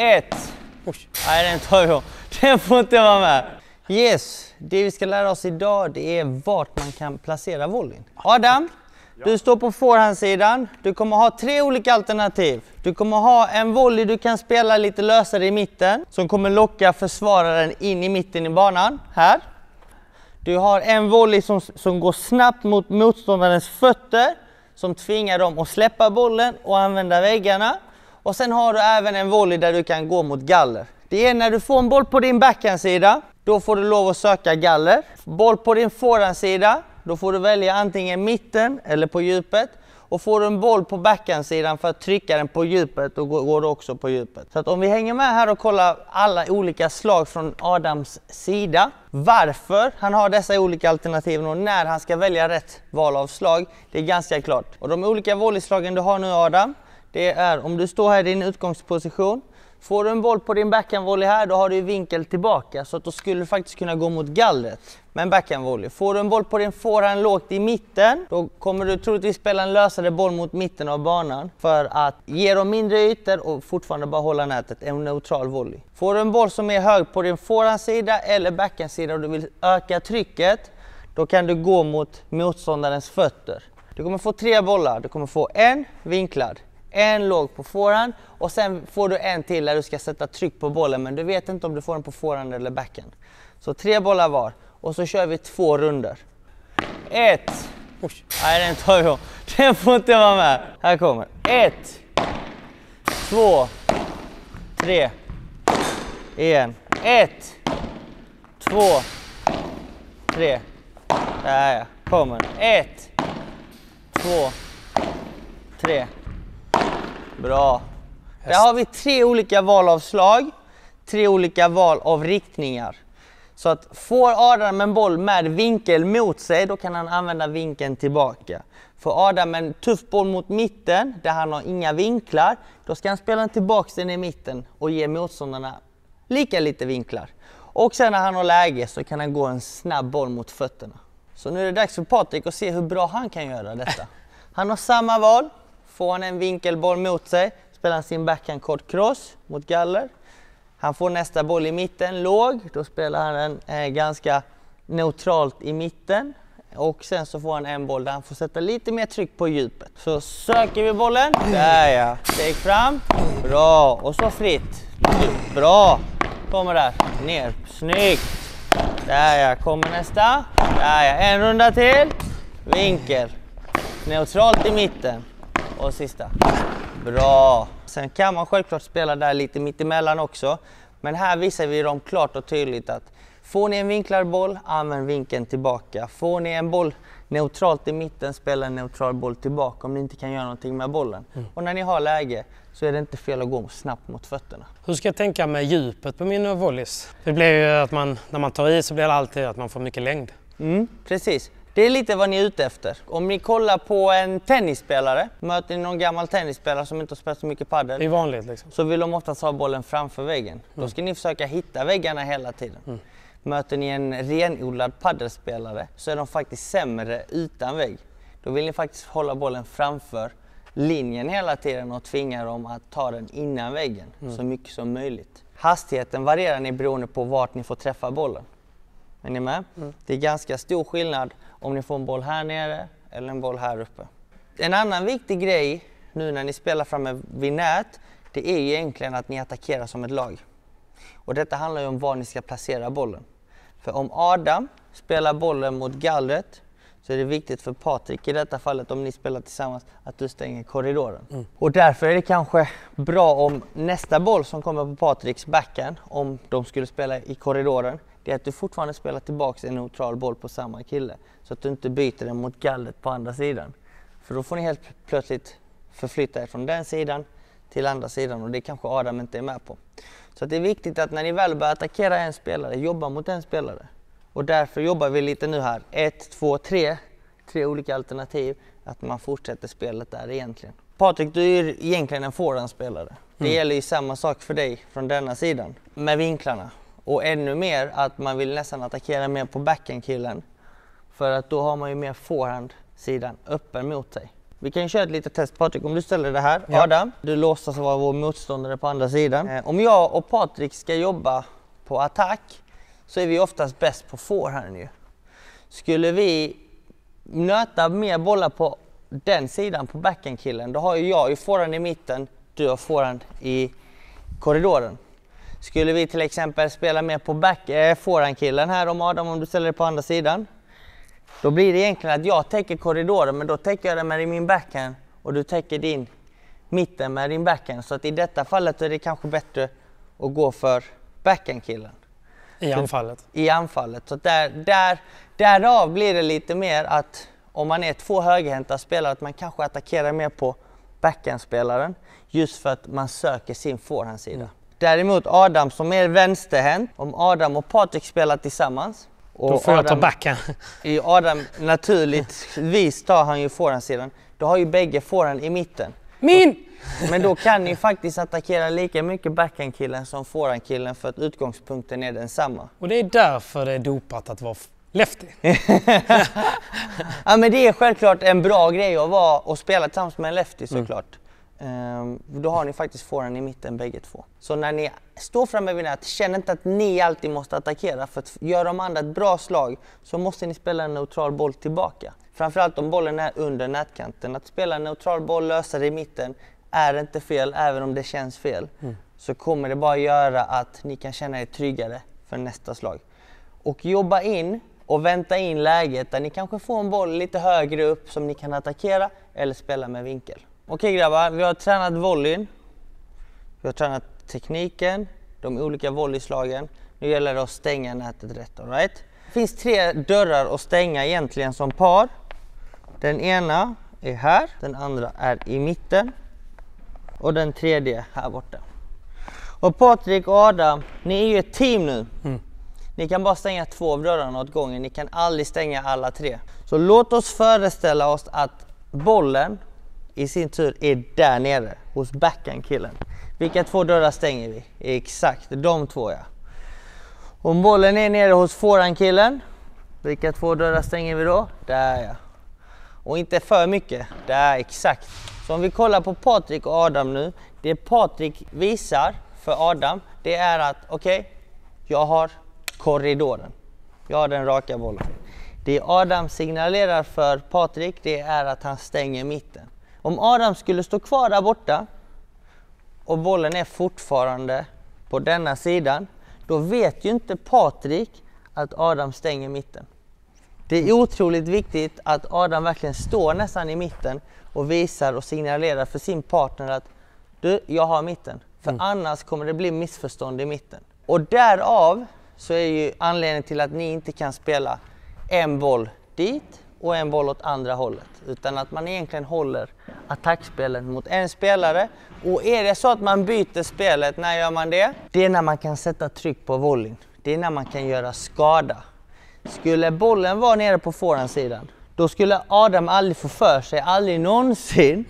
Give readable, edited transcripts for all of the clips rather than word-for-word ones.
1. Nej, den tar jag. Den får inte vara med. Yes, det vi ska lära oss idag det är vart man kan placera volleyn. Adam, du står på forehandsidan. Du kommer ha 3 olika alternativ. Du kommer ha en volley du kan spela lite lösare i mitten som kommer locka försvararen in i mitten i banan. Här. Du har en volley som går snabbt mot motståndarens fötter som tvingar dem att släppa bollen och använda väggarna. Och sen har du även en volley där du kan gå mot galler. Det är när du får en boll på din backhandsida, då får du lov att söka galler. Boll på din forehandsida, då får du välja antingen mitten eller på djupet. Och får du en boll på backhandsidan för att trycka den på djupet, då går du också på djupet. Så att om vi hänger med här och kollar alla olika slag från Adams sida, varför han har dessa olika alternativ och när han ska välja rätt val av slag, det är ganska klart. Och de olika volleyslagen du har nu Adam, det är om du står här i din utgångsposition. Får du en boll på din backhandvolley här, då har du vinkel tillbaka. Så att då skulle du faktiskt kunna gå mot gallret med en backhandvolley. Får du en boll på din forehand lågt i mitten, då kommer du troligtvis spela en lösare boll mot mitten av banan. För att ge dem mindre ytor och fortfarande bara hålla nätet, en neutral volley. Får du en boll som är hög på din forehandsida eller backhandsida och du vill öka trycket, då kan du gå mot motståndarens fötter. Du kommer få 3 bollar, du kommer få en vinklad. En låg på forehand och sen får du en till där du ska sätta tryck på bollen men du vet inte om du får den på forehand eller backhand. Så 3 bollar var och så kör vi 2 runder. 1. Nej, den tar jag. Den får inte vara med. Här kommer. 1. 2. 3. Igen. 1. 2. 3. Där ja. Kommer. 1. 2. 3. Bra. Där har vi 3 olika val av slag, 3 olika val av riktningar. Så att får Adam en boll med vinkel mot sig, då kan han använda vinkeln tillbaka. Får Adam en tuff boll mot mitten, där han har inga vinklar, då ska han spela den tillbaka den i mitten och ge motståndarna lite vinklar. Och sen när han har läge så kan han gå en snabb boll mot fötterna. Så nu är det dags för Patrik att se hur bra han kan göra detta. Han har samma val. Får han en vinkelboll mot sig, spelar han sin backhand kort cross mot galler. Han får nästa boll i mitten, låg, då spelar han den ganska neutralt i mitten. Och sen så får han en boll där han får sätta lite mer tryck på djupet. Så söker vi bollen, där ja, steg fram, bra, och så fritt. Bra, kommer där, ner, snyggt. Där ja, kommer nästa, där ja, en runda till, vinkel, neutralt i mitten. Och sista. Bra. Sen kan man självklart spela där lite mittemellan också. Men här visar vi dem klart och tydligt att får ni en vinklad boll, använd vinkeln tillbaka. Får ni en boll neutralt i mitten, spela en neutral boll tillbaka om ni inte kan göra någonting med bollen. Och när ni har läge så är det inte fel att gå snabbt mot fötterna. Hur ska jag tänka med djupet på mina volleys? Det blir ju att när man tar i så blir det alltid att man får mycket längd. Precis. Det är lite vad ni är ute efter. Om ni kollar på en tennisspelare, möter ni någon gammal tennisspelare som inte har spelat så mycket paddel. Det är vanligt liksom. Så vill de oftast ha bollen framför väggen. Då ska ni försöka hitta väggarna hela tiden. Möter ni en renodlad paddelspelare så är de faktiskt sämre utan vägg. Då vill ni faktiskt hålla bollen framför linjen hela tiden och tvinga dem att ta den innan väggen så mycket som möjligt. Hastigheten varierar ni beroende på vart ni får träffa bollen. Är ni med? Det är ganska stor skillnad om ni får en boll här nere eller en boll här uppe. En annan viktig grej nu när ni spelar framme vid nät, det är ju egentligen att ni attackerar som ett lag. Och detta handlar ju om var ni ska placera bollen. För om Adam spelar bollen mot gallret så är det viktigt för Patrik i detta fallet, om ni spelar tillsammans, att du stänger korridoren. Och därför är det kanske bra om nästa boll som kommer på Patriks backhand, om de skulle spela i korridoren, det är att du fortfarande spelar tillbaka en neutral boll på samma kille. Så att du inte byter den mot gallret på andra sidan. För då får ni helt plötsligt förflytta er från den sidan till andra sidan och det kanske Adam inte är med på. Så att det är viktigt att när ni väl börjar attackera en spelare, jobba mot en spelare. Och därför jobbar vi lite nu här. 1, 2, 3. 3 olika alternativ. Att man fortsätter spelet där egentligen. Patrik, du är egentligen en forehandspelare. Det gäller ju samma sak för dig från denna sidan. Med vinklarna. Och ännu mer att man vill nästan attackera mer på backhandkillen. För att då har man ju mer forehandsidan öppen mot sig. Vi kan köra ett litet test. Patrik, om du ställer det här. Ja. Adam, du låtsas vara vår motståndare på andra sidan. Om jag och Patrik ska jobba på attack så är vi oftast bäst på forehand ju. Skulle vi nöta mer bollar på den sidan på backhandkillen, då har ju jag i forehand i mitten, du har forehand i korridoren. Skulle vi till exempel spela mer på forehandkillen här, om du ställer det på andra sidan, då blir det egentligen att jag täcker korridoren, men då täcker jag det med min backhand och du täcker din mitten med din backhand. Så att i detta fallet är det kanske bättre att gå för backhandkillen. I anfallet? I anfallet. Så därav blir det lite mer att om man är två högerhänta spelare att man kanske attackerar mer på backhandspelaren just för att man söker sin forehandsida. Däremot Adam som är vänsterhänt, om Adam och Patrik spelar tillsammans och då får jag ta backhand. Adam naturligtvis tar han ju forehandsidan. Då har ju bägge forehand i mitten. Men då kan ni faktiskt attackera lika mycket backhandkillen som forehandkillen för att utgångspunkten är densamma. Och det är därför det är dopat att vara lefty. Ja, men det är självklart en bra grej att vara och spela tillsammans med en lefty såklart. Då har ni faktiskt forehand i mitten bägge två. Så när ni står framme vid nät, känn inte att ni alltid måste attackera. För att göra de andra ett bra slag så måste ni spela en neutral boll tillbaka. Framförallt om bollen är under nätkanten. Att spela en neutral boll, lösa det i mitten, är inte fel, även om det känns fel. Så kommer det bara göra att ni kan känna er tryggare för nästa slag. Och jobba in och vänta in läget där ni kanske får en boll lite högre upp som ni kan attackera eller spela med vinkel. Okej grabbar, vi har tränat volleyn, vi har tränat tekniken, de olika volleyslagen. Nu gäller det att stänga nätet rätt, all right? Det finns 3 dörrar att stänga egentligen som par. Den ena är här, den andra är i mitten och den tredje här borta. Och Patrik och Adam, ni är ju ett team nu. Ni kan bara stänga 2 av dörrarna åt gången, ni kan aldrig stänga alla 3. Så låt oss föreställa oss att bollen i sin tur är där nere hos backhandkillen. Vilka 2 dörrar stänger vi? Exakt, de 2 ja. Om bollen är nere hos forehandkillen, vilka 2 dörrar stänger vi då? Där ja. Och inte för mycket, där exakt. Så om vi kollar på Patrik och Adam nu, det Patrik visar för Adam, det är att okej, jag har korridoren. Jag har den raka bollen. Det Adam signalerar för Patrik, det är att han stänger mitten. Om Adam skulle stå kvar där borta och bollen är fortfarande på denna sidan, då vet ju inte Patrik att Adam stänger mitten. Det är otroligt viktigt att Adam verkligen står nästan i mitten och visar och signalerar för sin partner att du, jag har mitten. För annars kommer det bli missförstånd i mitten. Och därav så är ju anledningen till att ni inte kan spela en boll dit och en boll åt andra hållet. Utan att man egentligen håller attackspelet mot en spelare. Och är det så att man byter spelet, när gör man det? Det är när man kan sätta tryck på volleyn. Det är när man kan göra skada. Skulle bollen vara nere på forehandsidan, då skulle Adam aldrig få för sig, aldrig någonsin,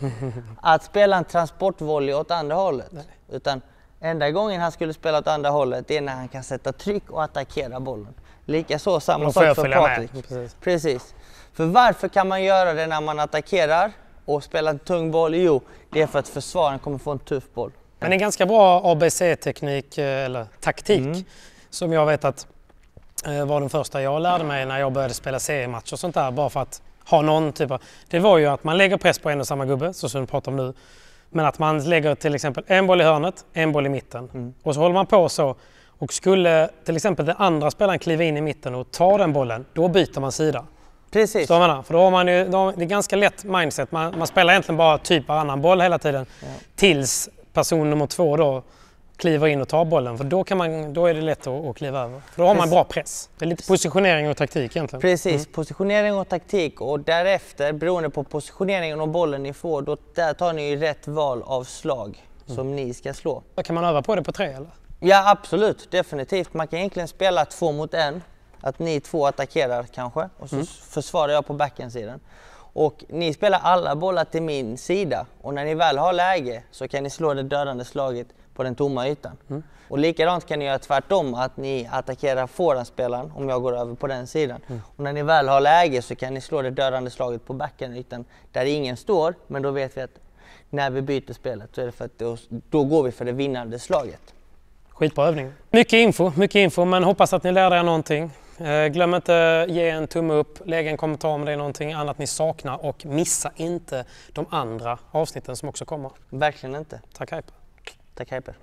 att spela en transportvolley åt andra hållet. Utan enda gången han skulle spela åt andra hållet, det är när han kan sätta tryck och attackera bollen. Likaså samma sak för Patrik. Precis. För varför kan man göra det när man attackerar och spelar en tung boll? Jo, det är för att försvararen kommer få en tuff boll. Men en ganska bra ABC-teknik eller taktik som jag vet att var den första jag lärde mig när jag började spela seriematch och sånt där, bara för att ha någon typ av... Det var ju att man lägger press på en och samma gubbe, så som du pratar om nu. Men att man lägger till exempel en boll i hörnet, en boll i mitten. Och så håller man på så. Och skulle till exempel den andra spelaren kliva in i mitten och ta den bollen, då byter man sida. Precis. För då har man ju, det är ganska lätt mindset. Man spelar egentligen bara typ annan boll hela tiden. Ja. Tills person nummer 2 då kliver in och tar bollen. För då är det lätt att kliva över. För då har man bra press. Det är lite positionering och taktik egentligen. Precis, positionering och taktik. Och därefter, beroende på positioneringen och bollen ni får, då där tar ni ju rätt val av slag som ni ska slå. Kan man öva på det på 3 eller? Ja, absolut. Definitivt. Man kan egentligen spela 2 mot 1. Att ni 2 attackerar kanske. Och så försvarar jag på backhandsidan. Och ni spelar alla bollar till min sida. Och när ni väl har läge så kan ni slå det dödande slaget på den tomma ytan. Och likadant kan ni göra tvärtom, att ni attackerar forehandspelaren om jag går över på den sidan. Och när ni väl har läge så kan ni slå det dödande slaget på backytan där ingen står. Men då vet vi att när vi byter spelet så är det för att då går vi för det vinnande slaget. Skitbra övning. Mycket info, men hoppas att ni lärde er någonting. Glöm inte ge en tumme upp, lägg en kommentar om det är någonting annat ni saknar och missa inte de andra avsnitten som också kommer. Verkligen inte. Tack Hyper. Tack Hyper.